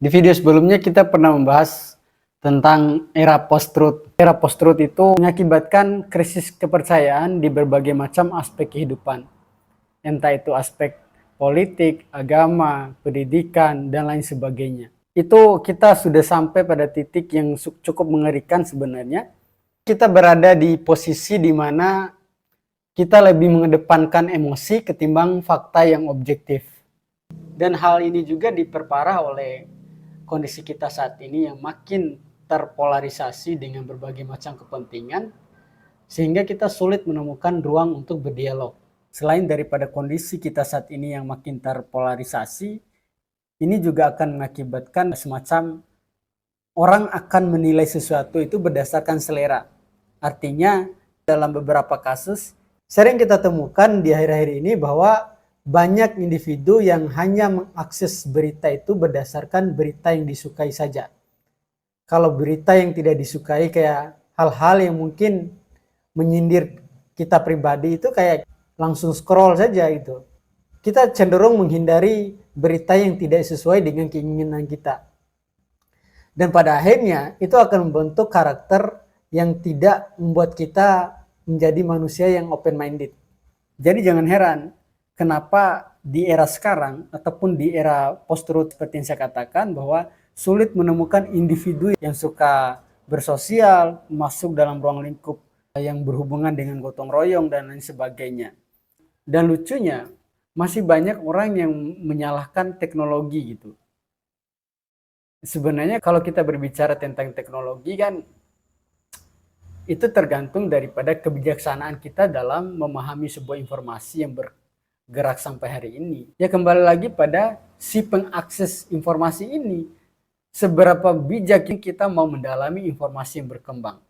Di video sebelumnya kita pernah membahas tentang era post-truth. Era post-truth itu mengakibatkan krisis kepercayaan di berbagai macam aspek kehidupan. Entah itu aspek politik, agama, pendidikan, dan lain sebagainya. Itu kita sudah sampai pada titik yang cukup mengerikan sebenarnya. Kita berada di posisi di mana kita lebih mengedepankan emosi ketimbang fakta yang objektif. Dan hal ini juga diperparah oleh kondisi kita saat ini yang makin terpolarisasi dengan berbagai macam kepentingan, sehingga kita sulit menemukan ruang untuk berdialog. Selain daripada kondisi kita saat ini yang makin terpolarisasi, ini juga akan mengakibatkan semacam orang akan menilai sesuatu itu berdasarkan selera. Artinya dalam beberapa kasus sering kita temukan di akhir-akhir ini bahwa banyak individu yang hanya mengakses berita itu berdasarkan berita yang disukai saja. Kalau berita yang tidak disukai kayak hal-hal yang mungkin menyindir kita pribadi itu kayak langsung scroll saja gitu. Kita cenderung menghindari berita yang tidak sesuai dengan keinginan kita. Dan pada akhirnya itu akan membentuk karakter yang tidak membuat kita menjadi manusia yang open-minded. Jadi jangan heran kenapa di era sekarang ataupun di era post-truth seperti yang saya katakan bahwa sulit menemukan individu yang suka bersosial, masuk dalam ruang lingkup yang berhubungan dengan gotong royong dan lain sebagainya. Dan lucunya masih banyak orang yang menyalahkan teknologi gitu. Sebenarnya kalau kita berbicara tentang teknologi kan itu tergantung daripada kebijaksanaan kita dalam memahami sebuah informasi yang bergerak sampai hari ini. Ya kembali lagi pada si pengakses informasi ini. Seberapa bijak kita mau mendalami informasi yang berkembang.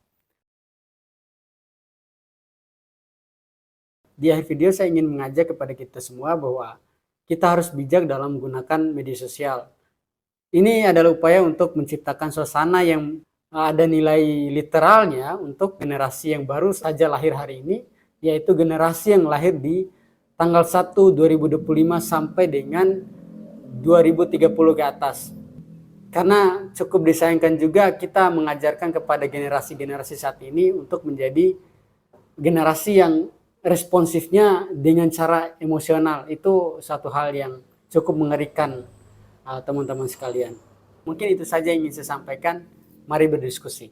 Di akhir video saya ingin mengajak kepada kita semua bahwa kita harus bijak dalam menggunakan media sosial. Ini adalah upaya untuk menciptakan suasana yang ada nilai literalnya untuk generasi yang baru saja lahir hari ini, yaitu generasi yang lahir di tanggal 1 2025 sampai dengan 2030 ke atas. Karena cukup disayangkan juga kita mengajarkan kepada generasi-generasi saat ini untuk menjadi generasi yang responsifnya dengan cara emosional. Itu satu hal yang cukup mengerikan teman-teman sekalian. Mungkin itu saja yang ingin saya sampaikan. Mari berdiskusi.